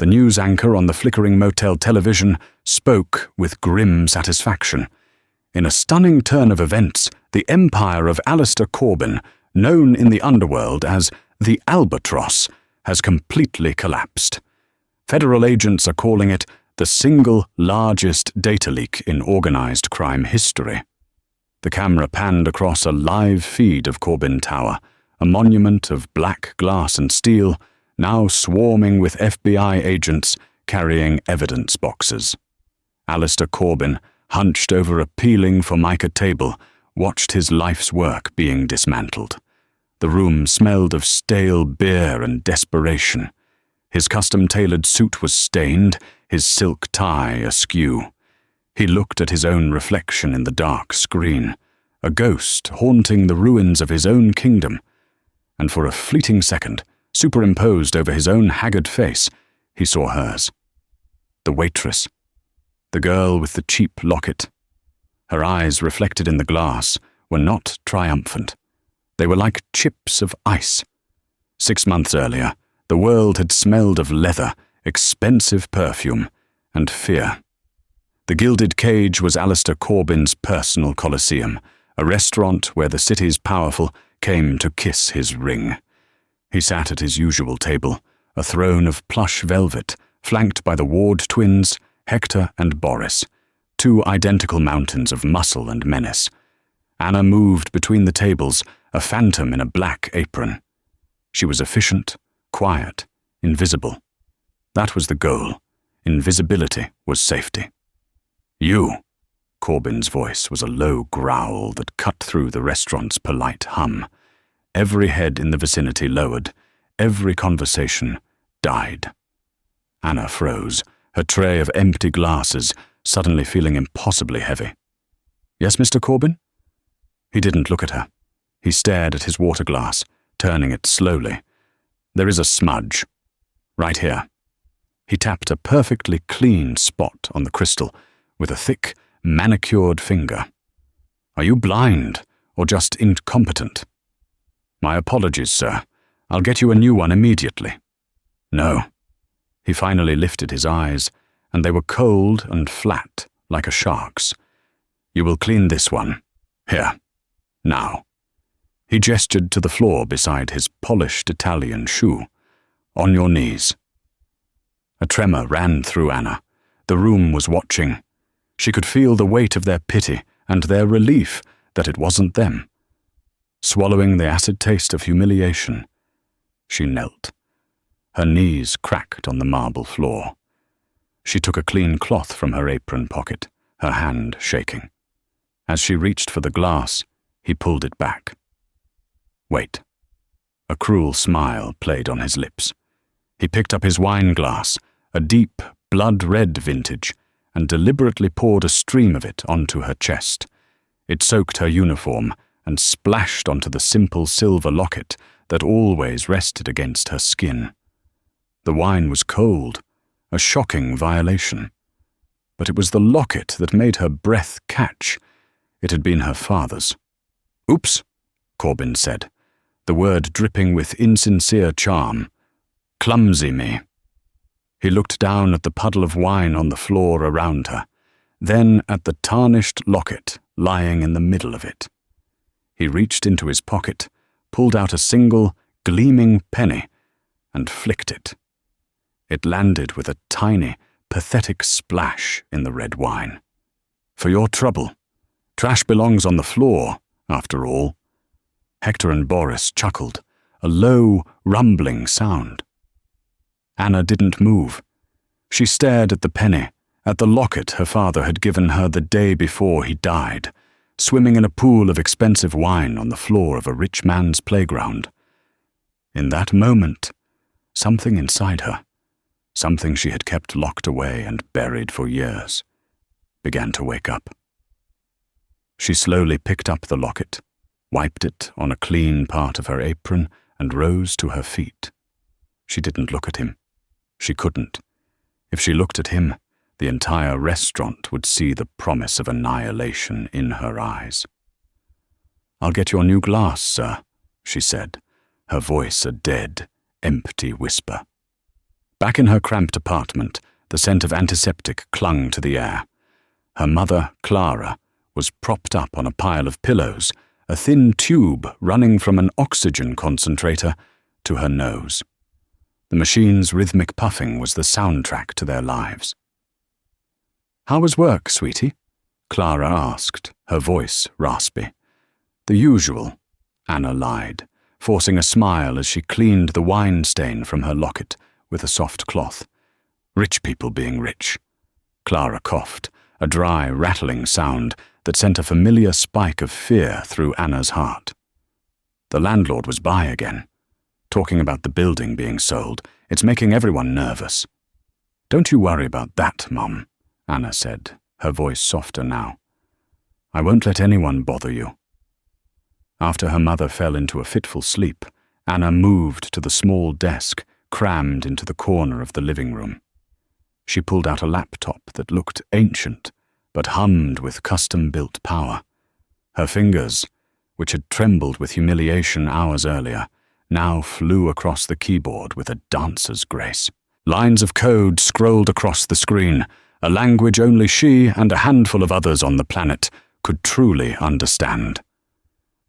The news anchor on the flickering motel television spoke with grim satisfaction. In a stunning turn of events, the empire of Alistair Corbin, known in the underworld as the Albatross, has completely collapsed. Federal agents are calling it the single largest data leak in organized crime history. The camera panned across a live feed of Corbin Tower, a monument of black glass and steel, now swarming with FBI agents carrying evidence boxes. Alistair Corbin, hunched over a peeling Formica table, watched his life's work being dismantled. The room smelled of stale beer and desperation. His custom-tailored suit was stained, his silk tie askew. He looked at his own reflection in the dark screen, a ghost haunting the ruins of his own kingdom. And for a fleeting second, superimposed over his own haggard face, he saw hers. The waitress. The girl with the cheap locket. Her eyes, reflected in the glass, were not triumphant. They were like chips of ice. 6 months earlier, the world had smelled of leather, expensive perfume, and fear. The Gilded Cage was Alistair Corbin's personal coliseum, a restaurant where the city's powerful came to kiss his ring. He sat at his usual table, a throne of plush velvet, flanked by the Ward twins, Hector and Boris, 2 identical mountains of muscle and menace. Anna moved between the tables, a phantom in a black apron. She was efficient, quiet, invisible. That was the goal. Invisibility was safety. "You," Corbin's voice was a low growl that cut through the restaurant's polite hum. Every head in the vicinity lowered. Every conversation died. Anna froze, her tray of empty glasses suddenly feeling impossibly heavy. "Yes, Mr. Corbin?" He didn't look at her. He stared at his water glass, turning it slowly. "There is a smudge. Right here." He tapped a perfectly clean spot on the crystal with a thick, manicured finger. "Are you blind or just incompetent?" "My apologies, sir. I'll get you a new one immediately." "No." He finally lifted his eyes, and they were cold and flat, like a shark's. "You will clean this one. Here. Now." He gestured to the floor beside his polished Italian shoe. "On your knees." A tremor ran through Anna. The room was watching. She could feel the weight of their pity and their relief that it wasn't them. Swallowing the acid taste of humiliation, she knelt. Her knees cracked on the marble floor. She took a clean cloth from her apron pocket, her hand shaking. As she reached for the glass, he pulled it back. "Wait." A cruel smile played on his lips. He picked up his wine glass, a deep, blood-red vintage, and deliberately poured a stream of it onto her chest. It soaked her uniform and splashed onto the simple silver locket that always rested against her skin. The wine was cold, a shocking violation. But it was the locket that made her breath catch. It had been her father's. "Oops," Corbin said, the word dripping with insincere charm. "Clumsy me." He looked down at the puddle of wine on the floor around her, then at the tarnished locket lying in the middle of it. He reached into his pocket, pulled out a single, gleaming penny, and flicked it. It landed with a tiny, pathetic splash in the red wine. "For your trouble. Trash belongs on the floor, after all." Hector and Boris chuckled, a low, rumbling sound. Anna didn't move. She stared at the penny, at the locket her father had given her the day before he died, swimming in a pool of expensive wine on the floor of a rich man's playground. In that moment, something inside her, something she had kept locked away and buried for years, began to wake up. She slowly picked up the locket, wiped it on a clean part of her apron, and rose to her feet. She didn't look at him. She couldn't. If she looked at him, the entire restaurant would see the promise of annihilation in her eyes. "I'll get your new glass, sir," she said, her voice a dead, empty whisper. Back in her cramped apartment, the scent of antiseptic clung to the air. Her mother, Clara, was propped up on a pile of pillows, a thin tube running from an oxygen concentrator to her nose. The machine's rhythmic puffing was the soundtrack to their lives. "How was work, sweetie?" Clara asked, her voice raspy. "The usual," Anna lied, forcing a smile as she cleaned the wine stain from her locket with a soft cloth. "Rich people being rich." Clara coughed, a dry, rattling sound that sent a familiar spike of fear through Anna's heart. The landlord was by again, talking about the building being sold. "It's making everyone nervous." "Don't you worry about that, Mum," Anna said, her voice softer now. "I won't let anyone bother you." After her mother fell into a fitful sleep, Anna moved to the small desk crammed into the corner of the living room. She pulled out a laptop that looked ancient, but hummed with custom-built power. Her fingers, which had trembled with humiliation hours earlier, now flew across the keyboard with a dancer's grace. Lines of code scrolled across the screen, a language only she and a handful of others on the planet could truly understand.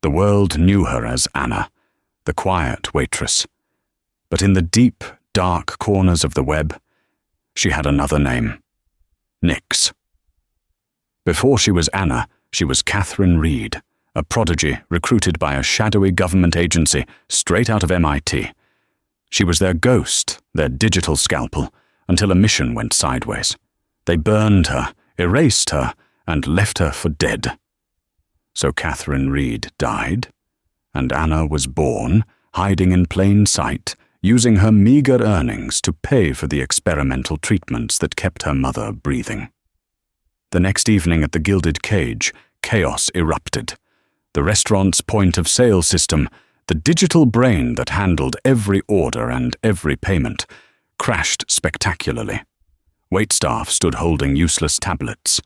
The world knew her as Anna, the quiet waitress. But in the deep, dark corners of the web, she had another name: Nix. Before she was Anna, she was Catherine Reed, a prodigy recruited by a shadowy government agency straight out of MIT. She was their ghost, their digital scalpel, until a mission went sideways. They burned her, erased her, and left her for dead. So Catherine Reed died, and Anna was born, hiding in plain sight, using her meager earnings to pay for the experimental treatments that kept her mother breathing. The next evening at the Gilded Cage, chaos erupted. The restaurant's point-of-sale system, the digital brain that handled every order and every payment, crashed spectacularly. Waitstaff stood holding useless tablets.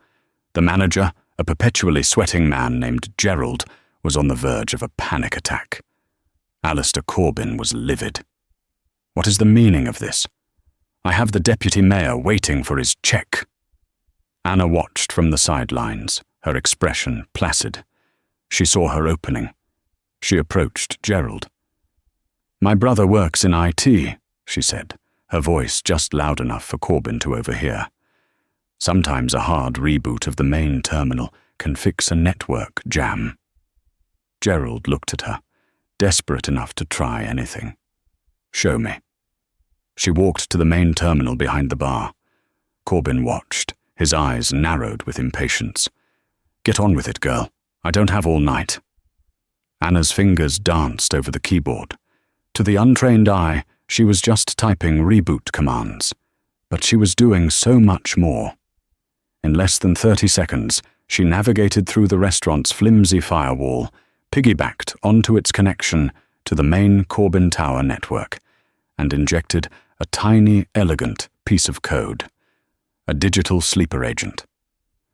The manager, a perpetually sweating man named Gerald, was on the verge of a panic attack. Alistair Corbin was livid. "What is the meaning of this? I have the deputy mayor waiting for his check." Anna watched from the sidelines, her expression placid. She saw her opening. She approached Gerald. "My brother works in IT," she said, her voice just loud enough for Corbin to overhear. Sometimes a hard reboot of the main terminal can fix a network jam. Gerald looked at her, desperate enough to try anything. "Show me." She walked to the main terminal behind the bar. Corbin watched, his eyes narrowed with impatience. "Get on with it, girl. I don't have all night." Anna's fingers danced over the keyboard. To the untrained eye, she was just typing reboot commands, but she was doing so much more. In less than 30 seconds, she navigated through the restaurant's flimsy firewall, piggybacked onto its connection to the main Corbin Tower network, and injected a tiny, elegant piece of code. A digital sleeper agent.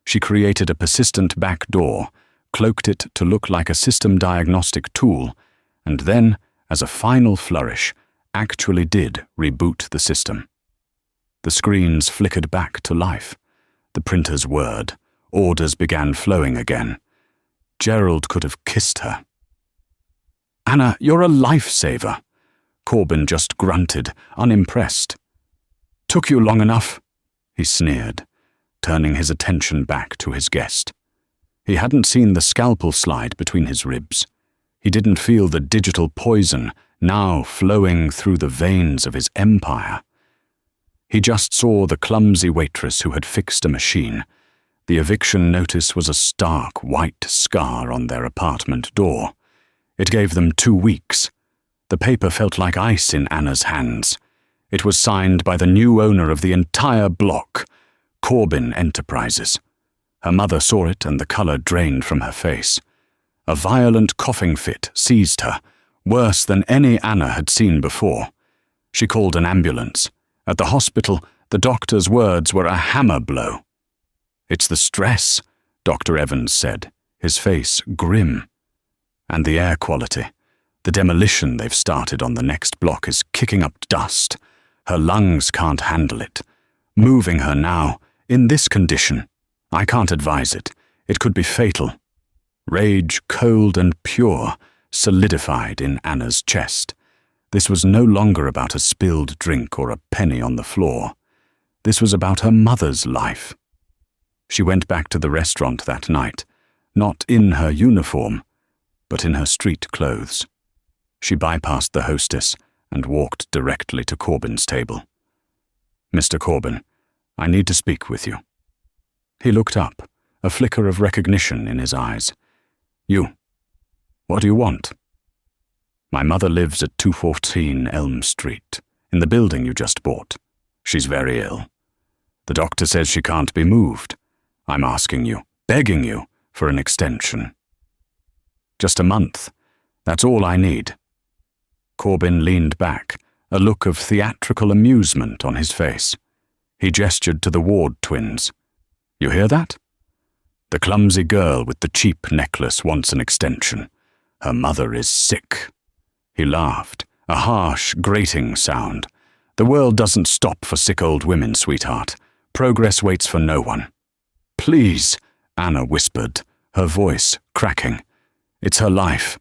She created a persistent back door, cloaked it to look like a system diagnostic tool, and then, as a final flourish, actually did reboot the system. The screens flickered back to life. The printer's whirred. Orders began flowing again. Gerald could have kissed her. "Anna, you're a lifesaver." Corbin just grunted, unimpressed. "Took you long enough," he sneered, turning his attention back to his guest. He hadn't seen the scalpel slide between his ribs. He didn't feel the digital poison now flowing through the veins of his empire. He just saw the clumsy waitress who had fixed a machine. The eviction notice was a stark white scar on their apartment door. It gave them 2 weeks. The paper felt like ice in Anna's hands. It was signed by the new owner of the entire block, Corbin Enterprises. Her mother saw it and the color drained from her face. A violent coughing fit seized her, worse than any Anna had seen before. She called an ambulance. At the hospital, the doctor's words were a hammer blow. "It's the stress," Dr. Evans said, his face grim. "And the air quality. The demolition they've started on the next block is kicking up dust. Her lungs can't handle it. Moving her now, in this condition, I can't advise it. It could be fatal. Rage, cold and pure, solidified in Anna's chest. This was no longer about a spilled drink or a penny on the floor. This was about her mother's life. She went back to the restaurant that night, not in her uniform, but in her street clothes. She bypassed the hostess and walked directly to Corbyn's table. "Mr. Corbyn, I need to speak with you." He looked up, a flicker of recognition in his eyes. "You. What do you want?" "My mother lives at 214 Elm Street, in the building you just bought. She's very ill. The doctor says she can't be moved. I'm asking you, begging you, for an extension." "Just a month. That's all I need." Corbyn leaned back, a look of theatrical amusement on his face. He gestured to the Ward twins. "You hear that? The clumsy girl with the cheap necklace wants an extension. Her mother is sick." He laughed, a harsh, grating sound. "The world doesn't stop for sick old women, sweetheart. Progress waits for no one." "Please," Anna whispered, her voice cracking. "It's her life."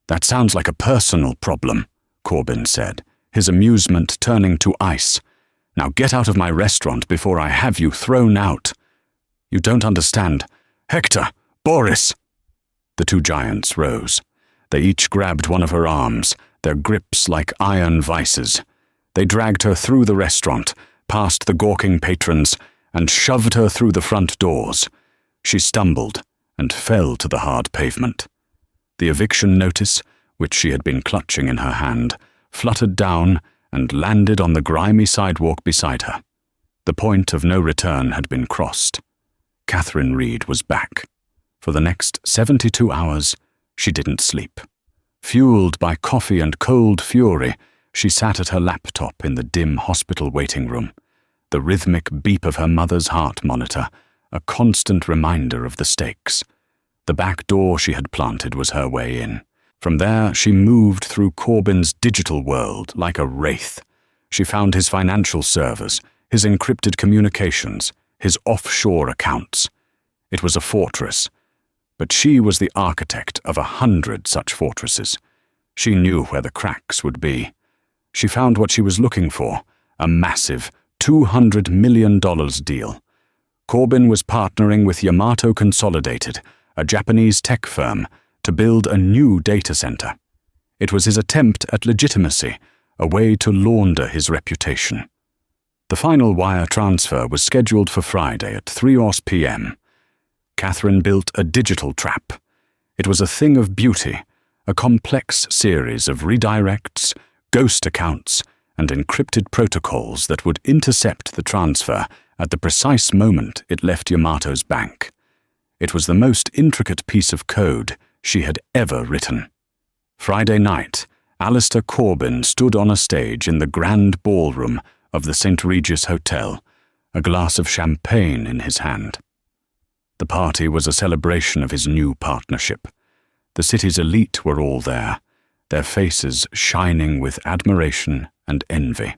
"That sounds like a personal problem," Corbyn said, his amusement turning to ice. "Now get out of my restaurant before I have you thrown out." "You don't understand. Hector! Boris!" The two giants rose. They each grabbed one of her arms, their grips like iron vices. They dragged her through the restaurant, past the gawking patrons, and shoved her through the front doors. She stumbled and fell to the hard pavement. The eviction notice, which she had been clutching in her hand, fluttered down and landed on the grimy sidewalk beside her. The point of no return had been crossed. Catherine Reed was back. For the next 72 hours, she didn't sleep. Fueled by coffee and cold fury, she sat at her laptop in the dim hospital waiting room, the rhythmic beep of her mother's heart monitor, a constant reminder of the stakes. The back door she had planted was her way in. From there, she moved through Corbyn's digital world like a wraith. She found his financial servers, his encrypted communications, his offshore accounts. It was a fortress, but she was the architect of 100 such fortresses. She knew where the cracks would be. She found what she was looking for, a massive $200 million deal. Corbyn was partnering with Yamato Consolidated, a Japanese tech firm, to build a new data center. It was his attempt at legitimacy, a way to launder his reputation. The final wire transfer was scheduled for Friday at 3 p.m. Catherine built a digital trap. It was a thing of beauty, a complex series of redirects, ghost accounts, and encrypted protocols that would intercept the transfer at the precise moment it left Yamato's bank. It was the most intricate piece of code she had ever written. Friday night, Alistair Corbyn stood on a stage in the grand ballroom of the St. Regis Hotel, a glass of champagne in his hand. The party was a celebration of his new partnership. The city's elite were all there, their faces shining with admiration and envy.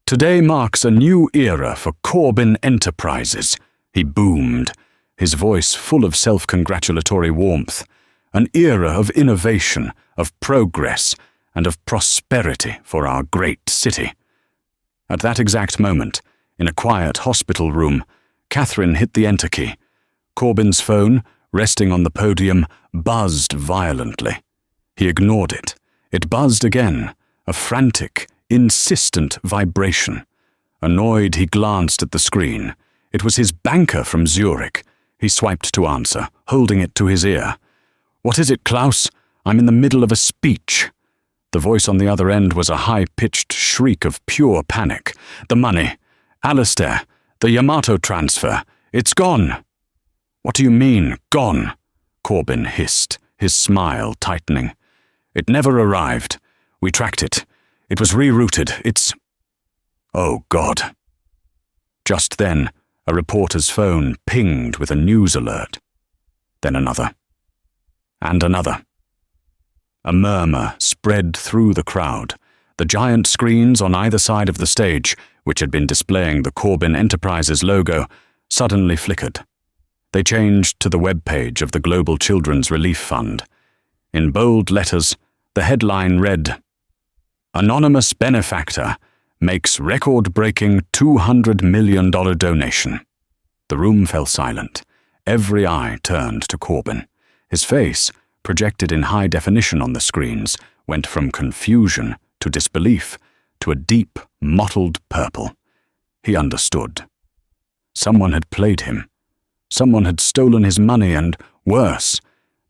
"Today marks a new era for Corbyn Enterprises," he boomed, his voice full of self-congratulatory warmth. "An era of innovation, of progress, and of prosperity for our great city." At that exact moment, in a quiet hospital room, Catherine hit the enter key. Corbyn's phone, resting on the podium, buzzed violently. He ignored it. It buzzed again, a frantic, insistent vibration. Annoyed, he glanced at the screen. It was his banker from Zurich. He swiped to answer, holding it to his ear. "What is it, Klaus? I'm in the middle of a speech." The voice on the other end was a high-pitched shriek of pure panic. "The money. Alistair. The Yamato transfer. It's gone." "What do you mean, gone?" Corbyn hissed, his smile tightening. "It never arrived. We tracked it. It was rerouted. It's... Oh, God." Just then, a reporter's phone pinged with a news alert. Then another. And another. A murmur spread through the crowd. The giant screens on either side of the stage, which had been displaying the Corbin Enterprises logo, suddenly flickered. They changed to the web page of the Global Children's Relief Fund. In bold letters, the headline read, "Anonymous benefactor makes record-breaking $200 million donation." The room fell silent. Every eye turned to Corbin. His face, projected in high definition on the screens, went from confusion to disbelief to a deep, mottled purple. He understood. Someone had played him. Someone had stolen his money and, worse,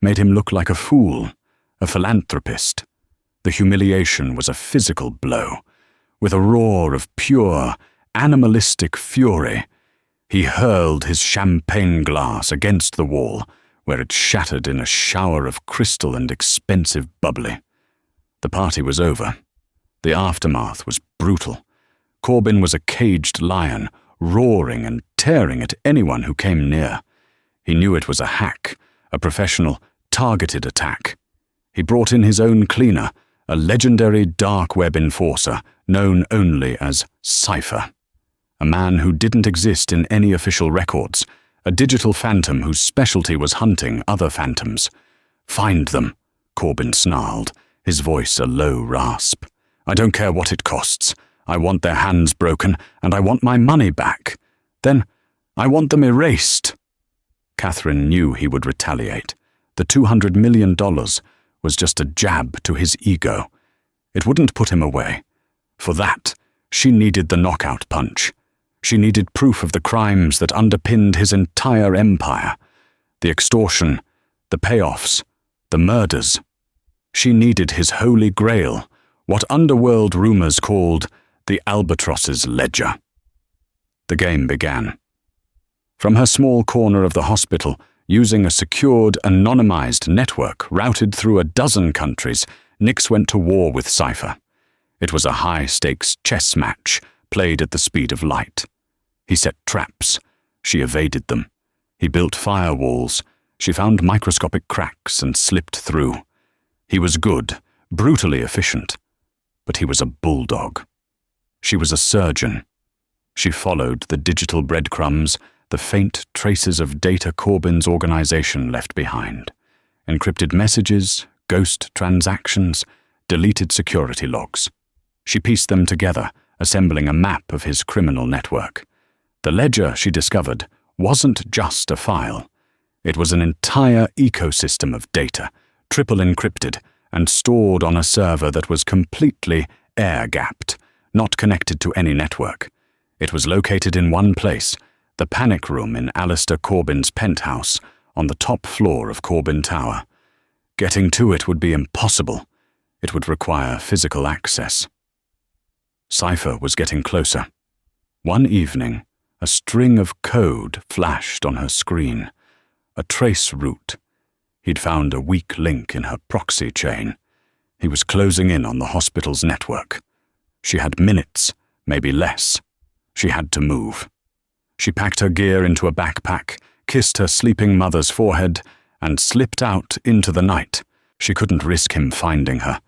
made him look like a fool, a philanthropist. The humiliation was a physical blow. With a roar of pure, animalistic fury, he hurled his champagne glass against the wall, where it shattered in a shower of crystal and expensive bubbly. The party was over. The aftermath was brutal. Corbin was a caged lion, roaring and tearing at anyone who came near. He knew it was a hack, a professional, targeted attack. He brought in his own cleaner, a legendary dark web enforcer known only as Cypher. A man who didn't exist in any official records, a digital phantom whose specialty was hunting other phantoms. "Find them," Corbin snarled, his voice a low rasp. "I don't care what it costs. I want their hands broken, and I want my money back. Then, I want them erased." Catherine knew he would retaliate. The $200 million was just a jab to his ego. It wouldn't put him away. For that, she needed the knockout punch. She needed proof of the crimes that underpinned his entire empire. The extortion, the payoffs, the murders. She needed his holy grail, what underworld rumors called the Albatross's ledger. The game began. From her small corner of the hospital, using a secured, anonymized network routed through a dozen countries, Nix went to war with Cypher. It was a high-stakes chess match, played at the speed of light. He set traps. She evaded them. He built firewalls. She found microscopic cracks and slipped through. He was good, brutally efficient. But he was a bulldog. She was a surgeon. She followed the digital breadcrumbs, the faint traces of data Corbin's organization left behind. Encrypted messages, ghost transactions, deleted security logs. She pieced them together, assembling a map of his criminal network. The ledger, she discovered, wasn't just a file. It was an entire ecosystem of data, triple encrypted, and stored on a server that was completely air-gapped, not connected to any network. It was located in one place, the panic room in Alistair Corbin's penthouse, on the top floor of Corbin Tower. Getting to it would be impossible. It would require physical access. Cypher was getting closer. One evening, a string of code flashed on her screen. A trace route. He'd found a weak link in her proxy chain. He was closing in on the hospital's network. She had minutes, maybe less. She had to move. She packed her gear into a backpack, kissed her sleeping mother's forehead, and slipped out into the night. She couldn't risk him finding her.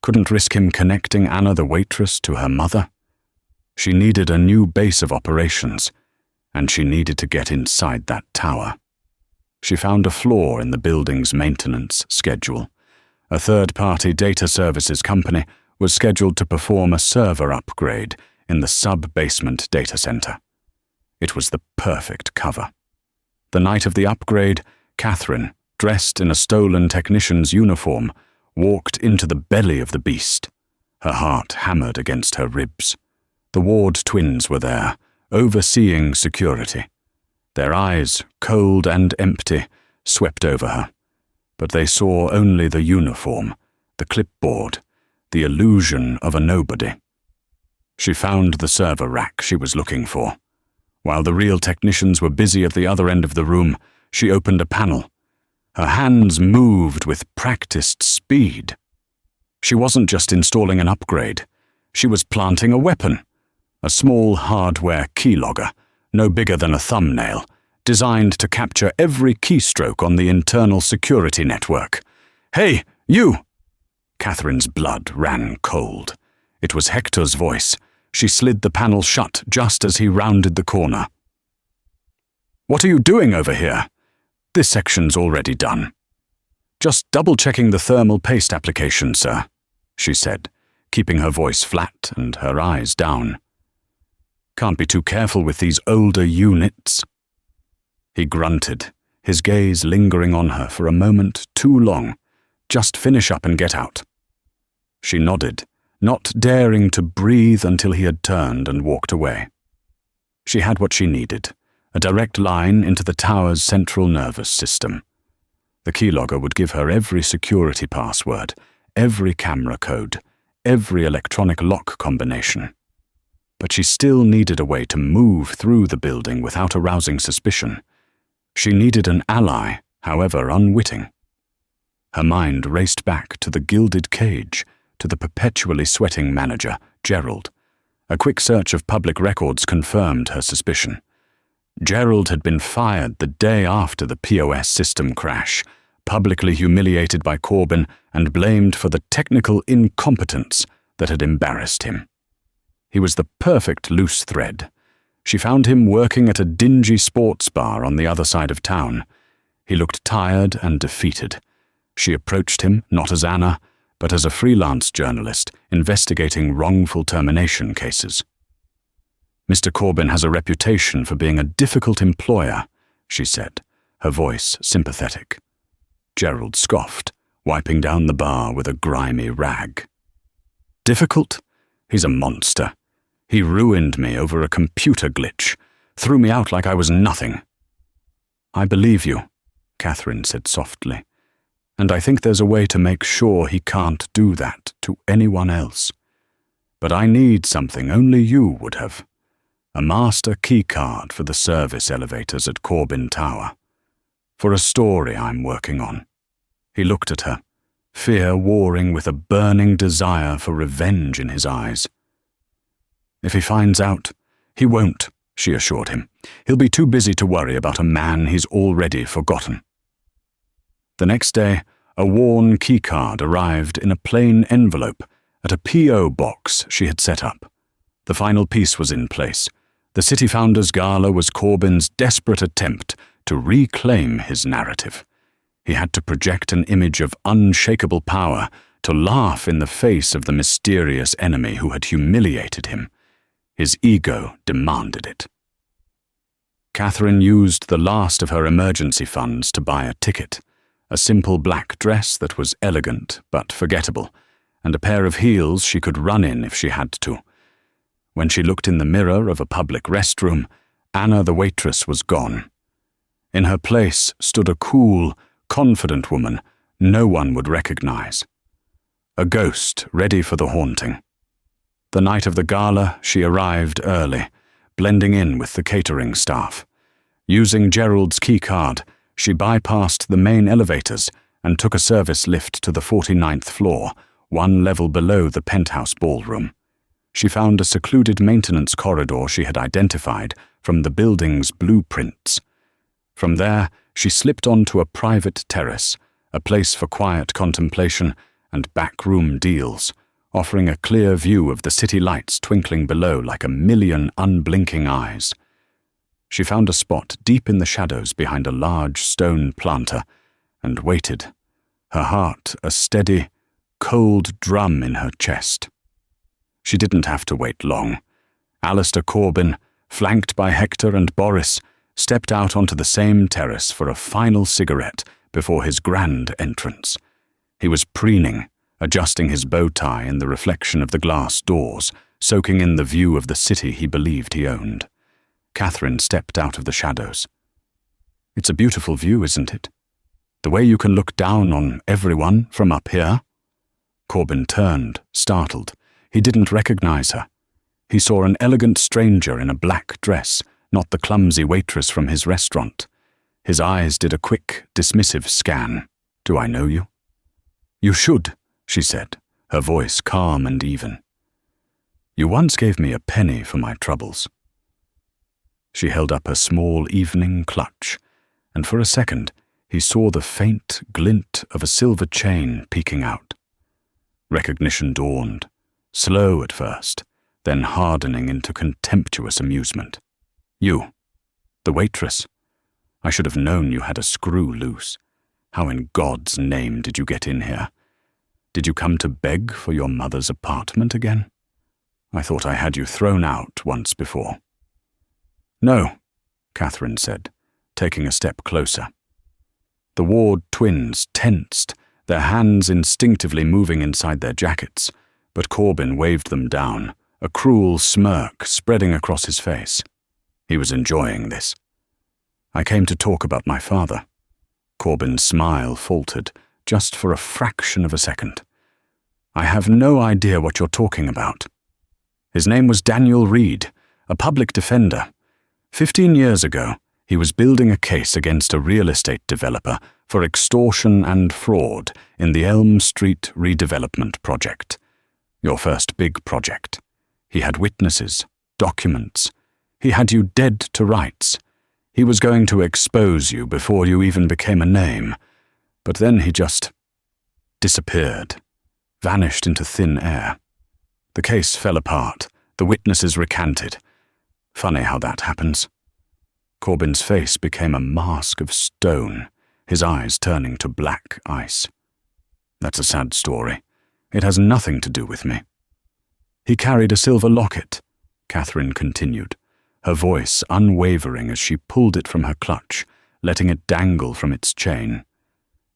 Couldn't risk him connecting Anna the waitress to her mother. She needed a new base of operations, and she needed to get inside that tower. She found a flaw in the building's maintenance schedule. A third-party data services company was scheduled to perform a server upgrade in the sub-basement data center. It was the perfect cover. The night of the upgrade, Catherine, dressed in a stolen technician's uniform, walked into the belly of the beast. Her heart hammered against her ribs. The Ward twins were there, overseeing security. Their eyes, cold and empty, swept over her. But they saw only the uniform, the clipboard, the illusion of a nobody. She found the server rack she was looking for. While the real technicians were busy at the other end of the room, she opened a panel. Her hands moved with practiced speed. She wasn't just installing an upgrade. She was planting a weapon. A small hardware keylogger, no bigger than a thumbnail, designed to capture every keystroke on the internal security network. "Hey, you!" Catherine's blood ran cold. It was Hector's voice. She slid the panel shut just as he rounded the corner. "What are you doing over here? This section's already done." "Just double-checking the thermal paste application, sir," she said, keeping her voice flat and her eyes down. "Can't be too careful with these older units." He grunted, his gaze lingering on her for a moment too long. "Just finish up and get out." She nodded, not daring to breathe until he had turned and walked away. She had what she needed, a direct line into the tower's central nervous system. The keylogger would give her every security password, every camera code, every electronic lock combination. But she still needed a way to move through the building without arousing suspicion. She needed an ally, however unwitting. Her mind raced back to the gilded cage, to the perpetually sweating manager, Gerald. A quick search of public records confirmed her suspicion. Gerald had been fired the day after the POS system crash, publicly humiliated by Corbin and blamed for the technical incompetence that had embarrassed him. He was the perfect loose thread. She found him working at a dingy sports bar on the other side of town. He looked tired and defeated. She approached him not as Anna, but as a freelance journalist investigating wrongful termination cases. "Mr. Corbin has a reputation for being a difficult employer," she said, her voice sympathetic. Gerald scoffed, wiping down the bar with a grimy rag. "Difficult? He's a monster. He ruined me over a computer glitch, threw me out like I was nothing." "I believe you," Catherine said softly, "and I think there's a way to make sure he can't do that to anyone else. But I need something only you would have. A master keycard for the service elevators at Corbin Tower. For a story I'm working on." He looked at her, fear warring with a burning desire for revenge in his eyes. "If he finds out, he won't," she assured him. "He'll be too busy to worry about a man he's already forgotten." The next day, a worn keycard arrived in a plain envelope at a P.O. box she had set up. The final piece was in place. The City Founders Gala was Corbin's desperate attempt to reclaim his narrative. He had to project an image of unshakable power, to laugh in the face of the mysterious enemy who had humiliated him. His ego demanded it. Catherine used the last of her emergency funds to buy a ticket, a simple black dress that was elegant but forgettable, and a pair of heels she could run in if she had to. When she looked in the mirror of a public restroom, Anna the waitress was gone. In her place stood a cool, confident woman no one would recognize. A ghost ready for the haunting. The night of the gala, she arrived early, blending in with the catering staff. Using Gerald's keycard, she bypassed the main elevators and took a service lift to the 49th floor, one level below the penthouse ballroom. She found a secluded maintenance corridor she had identified from the building's blueprints. From there, she slipped onto a private terrace, a place for quiet contemplation and backroom deals, offering a clear view of the city lights twinkling below like a million unblinking eyes. She found a spot deep in the shadows behind a large stone planter and waited, her heart a steady, cold drum in her chest. She didn't have to wait long. Alistair Corbin, flanked by Hector and Boris, stepped out onto the same terrace for a final cigarette before his grand entrance. He was preening, adjusting his bow tie in the reflection of the glass doors, soaking in the view of the city he believed he owned. Catherine stepped out of the shadows. "It's a beautiful view, isn't it? The way you can look down on everyone from up here?" Corbin turned, startled. He didn't recognize her. He saw an elegant stranger in a black dress, not the clumsy waitress from his restaurant. His eyes did a quick, dismissive scan. "Do I know you?" "You should," she said, her voice calm and even. "You once gave me a penny for my troubles." She held up a small evening clutch, and for a second he saw the faint glint of a silver chain peeking out. Recognition dawned. slow at first, then hardening into contemptuous amusement. You, the waitress. I should have known you had a screw loose. How in God's name did you get in here? Did you come to beg for your mother's apartment again? I thought I had you thrown out once before. No, Catherine said, taking a step closer. The Ward twins tensed, their hands instinctively moving inside their jackets, but Corbin waved them down, a cruel smirk spreading across his face. He was enjoying this. I came to talk about my father. Corbin's smile faltered, just for a fraction of a second. I have no idea what you're talking about. His name was Daniel Reed, a public defender. 15 years ago, he was building a case against a real estate developer for extortion and fraud in the Elm Street redevelopment project. Your first big project. He had witnesses, documents. He had you dead to rights. He was going to expose you before you even became a name. But then he just disappeared, vanished into thin air. The case fell apart. The witnesses recanted. Funny how that happens. Corbin's face became a mask of stone, his eyes turning to black ice. That's a sad story. It has nothing to do with me. He carried a silver locket, Catherine continued, her voice unwavering as she pulled it from her clutch, letting it dangle from its chain.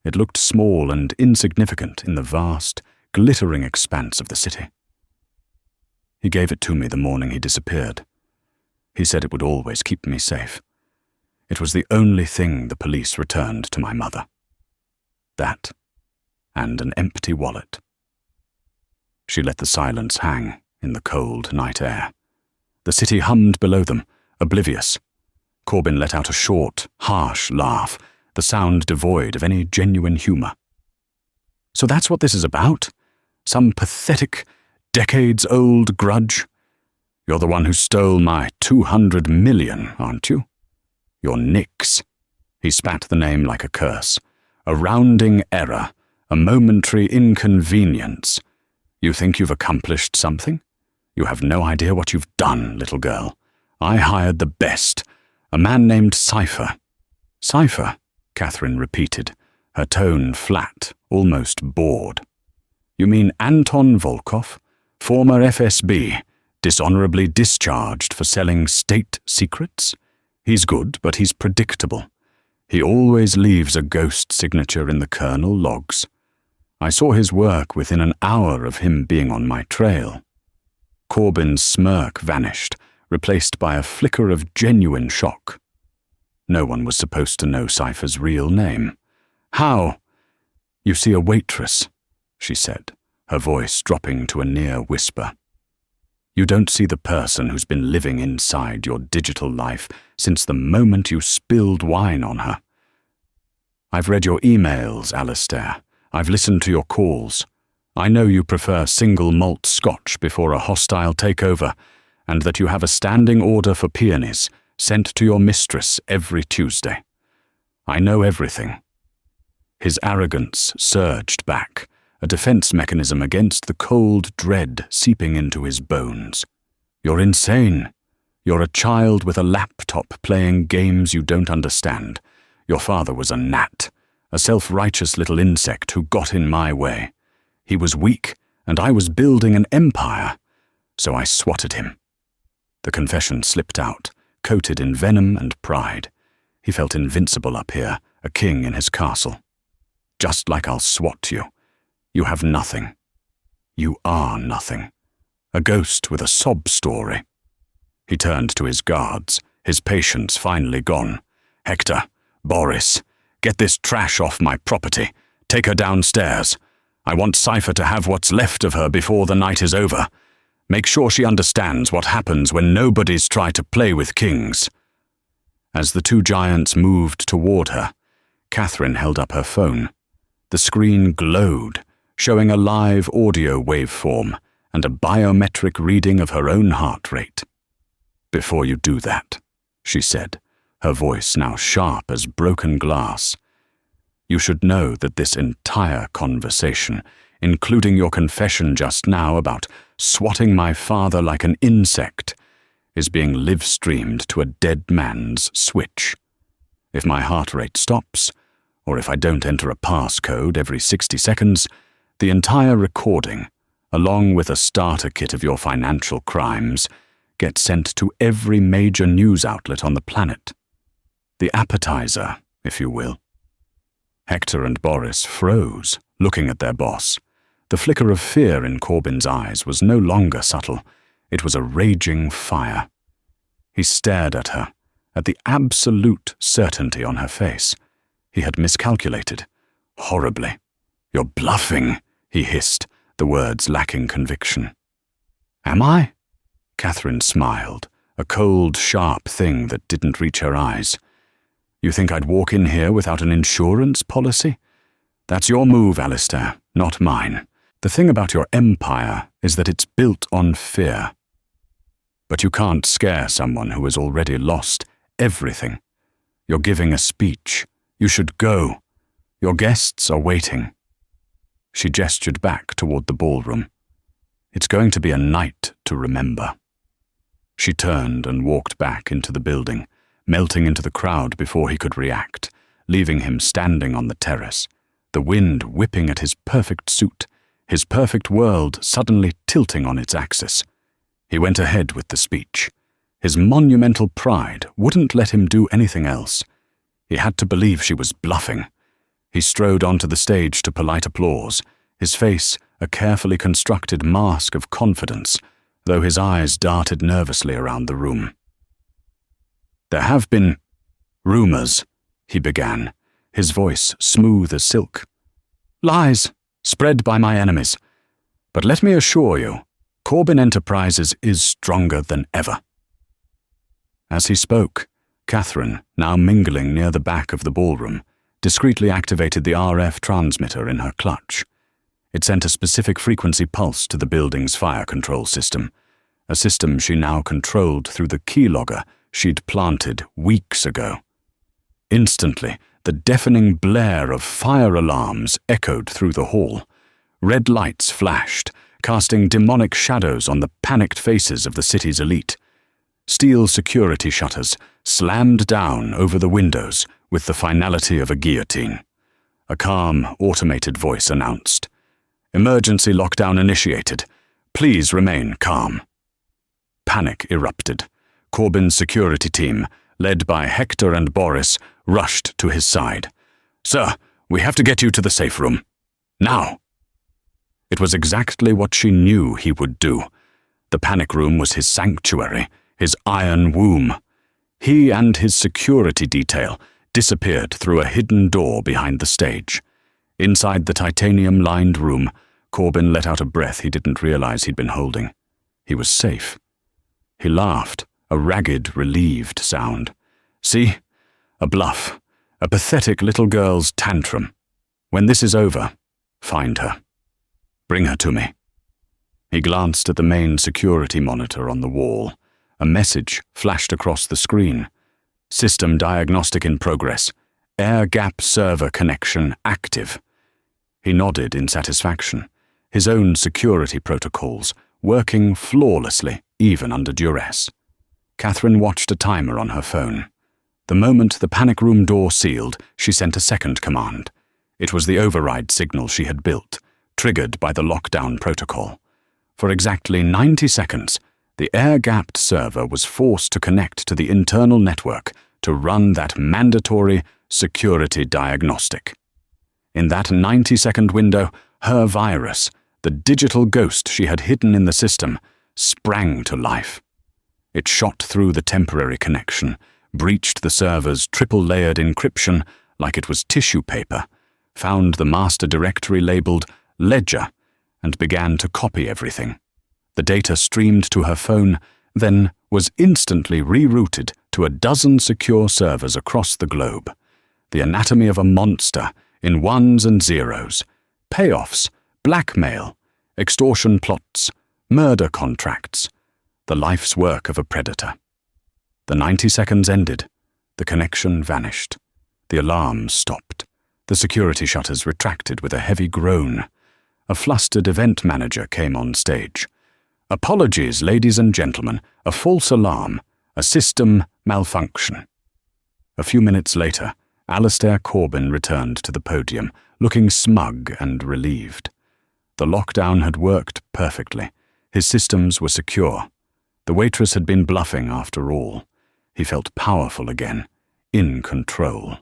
It looked small and insignificant in the vast, glittering expanse of the city. He gave it to me the morning he disappeared. He said it would always keep me safe. It was the only thing the police returned to my mother. That, and an empty wallet. She let the silence hang in the cold night air. The city hummed below them, oblivious. Corbin let out a short, harsh laugh, the sound devoid of any genuine humor. So that's what this is about? Some pathetic, decades-old grudge? You're the one who stole my 200 million, aren't you? You're Nix. He spat the name like a curse. A rounding error, a momentary inconvenience. You think you've accomplished something? You have no idea what you've done, little girl. I hired the best, a man named Cypher. Cypher, Catherine repeated, her tone flat, almost bored. You mean Anton Volkov, former FSB, dishonorably discharged for selling state secrets? He's good, but he's predictable. He always leaves a ghost signature in the kernel logs. I saw his work within an hour of him being on my trail. Corbin's smirk vanished, replaced by a flicker of genuine shock. No one was supposed to know Cypher's real name. How? You see, a waitress, she said, her voice dropping to a near whisper. You don't see the person who's been living inside your digital life since the moment you spilled wine on her. I've read your emails, Alistair. I've listened to your calls. I know you prefer single malt scotch before a hostile takeover, and that you have a standing order for peonies sent to your mistress every Tuesday. I know everything. His arrogance surged back, a defense mechanism against the cold dread seeping into his bones. You're insane. You're a child with a laptop playing games you don't understand. Your father was a gnat, a self-righteous little insect who got in my way. He was weak, and I was building an empire, so I swatted him. The confession slipped out, coated in venom and pride. He felt invincible up here, a king in his castle. Just like I'll swat you. You have nothing. You are nothing. A ghost with a sob story. He turned to his guards, his patience finally gone. Hector, Boris, get this trash off my property. Take her downstairs. I want Cypher to have what's left of her before the night is over. Make sure she understands what happens when nobodies try to play with kings. As the two giants moved toward her, Catherine held up her phone. The screen glowed, showing a live audio waveform and a biometric reading of her own heart rate. Before you do that, she said, her voice now sharp as broken glass, you should know that this entire conversation, including your confession just now about swatting my father like an insect, is being live-streamed to a dead man's switch. If my heart rate stops, or if I don't enter a passcode every 60 seconds, the entire recording, along with a starter kit of your financial crimes, gets sent to every major news outlet on the planet. The appetizer, if you will. Hector and Boris froze, looking at their boss. The flicker of fear in Corbyn's eyes was no longer subtle. It was a raging fire. He stared at her, at the absolute certainty on her face. He had miscalculated. Horribly. "You're bluffing," he hissed, the words lacking conviction. "Am I?" Catherine smiled, a cold, sharp thing that didn't reach her eyes. "You think I'd walk in here without an insurance policy? That's your move, Alistair, not mine. The thing about your empire is that it's built on fear. But you can't scare someone who has already lost everything. You're giving a speech. You should go. Your guests are waiting." She gestured back toward the ballroom. "It's going to be a night to remember." She turned and walked back into the building, melting into the crowd before he could react, leaving him standing on the terrace, the wind whipping at his perfect suit, his perfect world suddenly tilting on its axis. He went ahead with the speech. His monumental pride wouldn't let him do anything else. He had to believe she was bluffing. He strode onto the stage to polite applause, his face a carefully constructed mask of confidence, though his eyes darted nervously around the room. "There have been rumors," he began, his voice smooth as silk. "Lies, spread by my enemies. But let me assure you, Corbyn Enterprises is stronger than ever." As he spoke, Catherine, now mingling near the back of the ballroom, discreetly activated the RF transmitter in her clutch. It sent a specific frequency pulse to the building's fire control system, a system she now controlled through the keylogger she'd planted weeks ago. Instantly, the deafening blare of fire alarms echoed through the hall. Red lights flashed, casting demonic shadows on the panicked faces of the city's elite. Steel security shutters slammed down over the windows with the finality of a guillotine. A calm, automated voice announced, "Emergency lockdown initiated. Please remain calm." Panic erupted. Corbyn's security team, led by Hector and Boris, rushed to his side. "Sir, we have to get you to the safe room. Now!" It was exactly what she knew he would do. The panic room was his sanctuary, his iron womb. He and his security detail disappeared through a hidden door behind the stage. Inside the titanium-lined room, Corbyn let out a breath he didn't realize he'd been holding. He was safe. He laughed, a ragged, relieved sound. "See? A bluff. A pathetic little girl's tantrum. When this is over, find her. Bring her to me." He glanced at the main security monitor on the wall. A message flashed across the screen. "System diagnostic in progress. Air gap server connection active." He nodded in satisfaction. His own security protocols working flawlessly, even under duress. Catherine watched a timer on her phone. The moment the panic room door sealed, she sent a second command. It was the override signal she had built, triggered by the lockdown protocol. For exactly 90 seconds, the air-gapped server was forced to connect to the internal network to run that mandatory security diagnostic. In that 90-second window, her virus, the digital ghost she had hidden in the system, sprang to life. It shot through the temporary connection, breached the server's triple-layered encryption like it was tissue paper, found the master directory labeled Ledger, and began to copy everything. The data streamed to her phone, then was instantly rerouted to a dozen secure servers across the globe. The anatomy of a monster in ones and zeros, payoffs, blackmail, extortion plots, murder contracts, the life's work of a predator. The 90 seconds ended. The connection vanished. The alarm stopped. The security shutters retracted with a heavy groan. A flustered event manager came on stage. Apologies, ladies and gentlemen. A false alarm. A system malfunction. A few minutes later, Alistair Corbin returned to the podium, looking smug and relieved. The lockdown had worked perfectly. His systems were secure. The waitress had been bluffing after all. He felt powerful again, in control.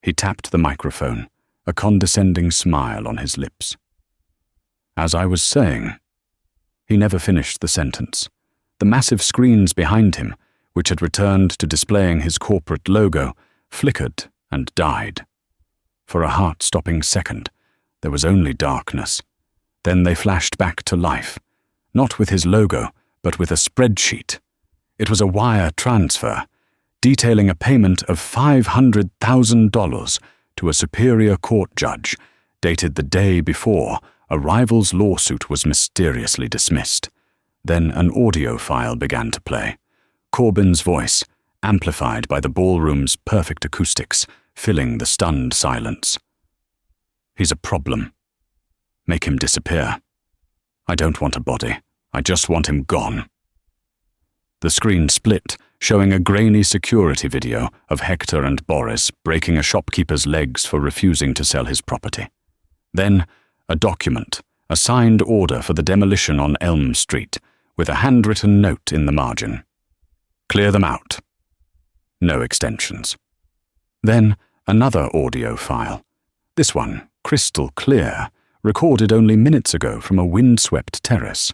He tapped the microphone, a condescending smile on his lips. As I was saying, he never finished the sentence. The massive screens behind him, which had returned to displaying his corporate logo, flickered and died. For a heart-stopping second, there was only darkness. Then they flashed back to life, not with his logo, but with a spreadsheet. It was a wire transfer, detailing a payment of $500,000 to a superior court judge, dated the day before a rival's lawsuit was mysteriously dismissed. Then an audio file began to play. Corbin's voice, amplified by the ballroom's perfect acoustics, filling the stunned silence. He's a problem. Make him disappear. I don't want a body. I just want him gone. The screen split, showing a grainy security video of Hector and Boris breaking a shopkeeper's legs for refusing to sell his property. Then, a document, a signed order for the demolition on Elm Street, with a handwritten note in the margin. Clear them out. No extensions. Then, another audio file. This one, crystal clear, recorded only minutes ago from a windswept terrace.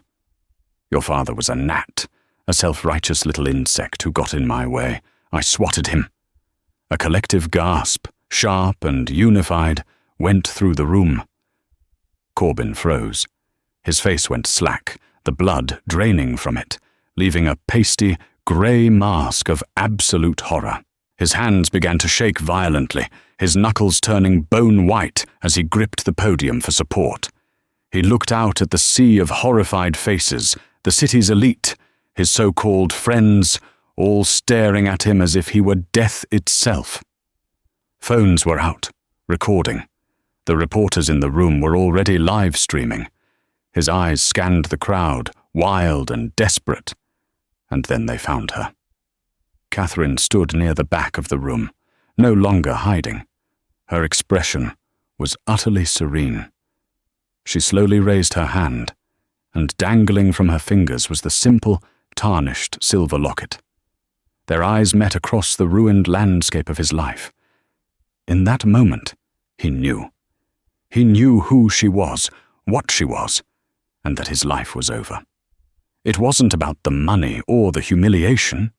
Your father was a gnat, a self-righteous little insect who got in my way. I swatted him. A collective gasp, sharp and unified, went through the room. Corbin froze. His face went slack, the blood draining from it, leaving a pasty, grey mask of absolute horror. His hands began to shake violently, his knuckles turning bone-white as he gripped the podium for support. He looked out at the sea of horrified faces, the city's elite, his so-called friends, all staring at him as if he were death itself. Phones were out, recording. The reporters in the room were already live-streaming. His eyes scanned the crowd, wild and desperate. And then they found her. Catherine stood near the back of the room, no longer hiding. Her expression was utterly serene. She slowly raised her hand, and dangling from her fingers was the simple, tarnished silver locket. Their eyes met across the ruined landscape of his life. In that moment, he knew. He knew who she was, what she was, and that his life was over. It wasn't about the money or the humiliation.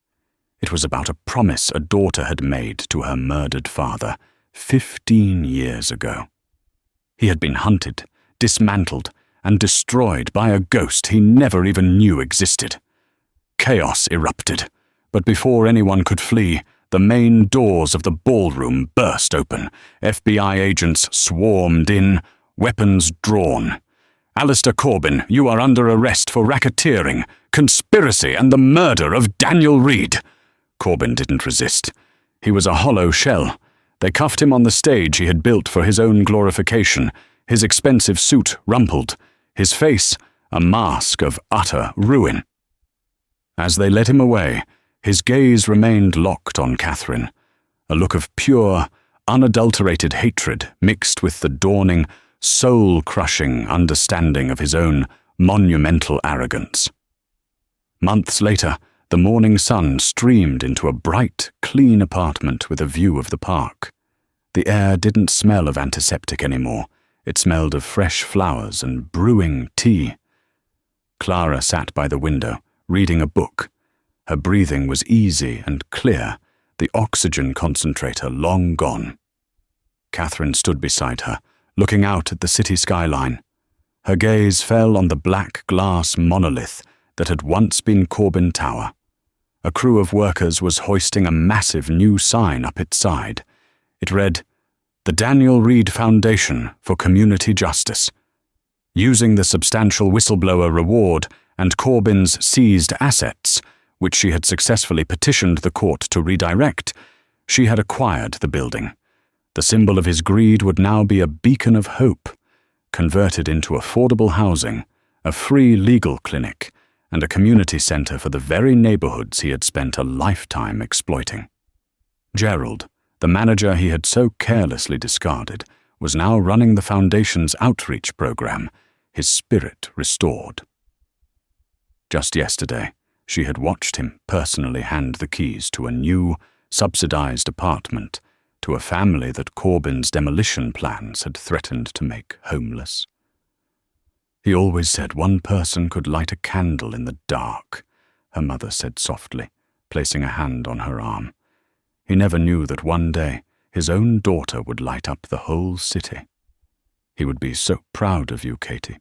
It was about a promise a daughter had made to her murdered father 15 years ago. He had been hunted, dismantled, and destroyed by a ghost he never even knew existed. Chaos erupted, but before anyone could flee, the main doors of the ballroom burst open. FBI agents swarmed in, weapons drawn. Alistair Corbin, you are under arrest for racketeering, conspiracy, and the murder of Daniel Reed. Corbin didn't resist. He was a hollow shell. They cuffed him on the stage he had built for his own glorification, his expensive suit rumpled, his face a mask of utter ruin. As they led him away, his gaze remained locked on Catherine, a look of pure, unadulterated hatred mixed with the dawning, soul-crushing understanding of his own monumental arrogance. Months later, the morning sun streamed into a bright, clean apartment with a view of the park. The air didn't smell of antiseptic anymore. It smelled of fresh flowers and brewing tea. Clara sat by the window, reading a book. Her breathing was easy and clear, the oxygen concentrator long gone. Catherine stood beside her, looking out at the city skyline. Her gaze fell on the black glass monolith that had once been Corbin Tower. A crew of workers was hoisting a massive new sign up its side. It read, "The Daniel Reed Foundation for Community Justice." Using the substantial whistleblower reward and Corbin's seized assets, which she had successfully petitioned the court to redirect, she had acquired the building. The symbol of his greed would now be a beacon of hope, converted into affordable housing, a free legal clinic, and a community centre for the very neighbourhoods he had spent a lifetime exploiting. Gerald, the manager he had so carelessly discarded, was now running the Foundation's outreach programme, his spirit restored. Just yesterday, she had watched him personally hand the keys to a new, subsidised apartment to a family that Corbyn's demolition plans had threatened to make homeless. He always said one person could light a candle in the dark, her mother said softly, placing a hand on her arm. He never knew that one day his own daughter would light up the whole city. He would be so proud of you, Katie.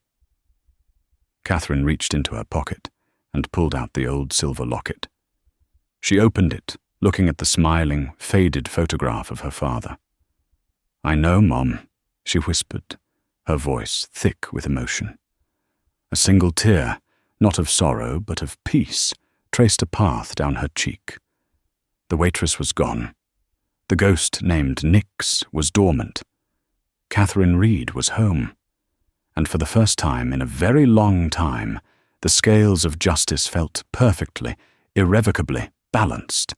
Catherine reached into her pocket and pulled out the old silver locket. She opened it, looking at the smiling, faded photograph of her father. "I know, Mom," she whispered, her voice thick with emotion. A single tear, not of sorrow but of peace, traced a path down her cheek. The waitress was gone. The ghost named Nix was dormant. Catherine Reed was home. And for the first time in a very long time, the scales of justice felt perfectly, irrevocably balanced.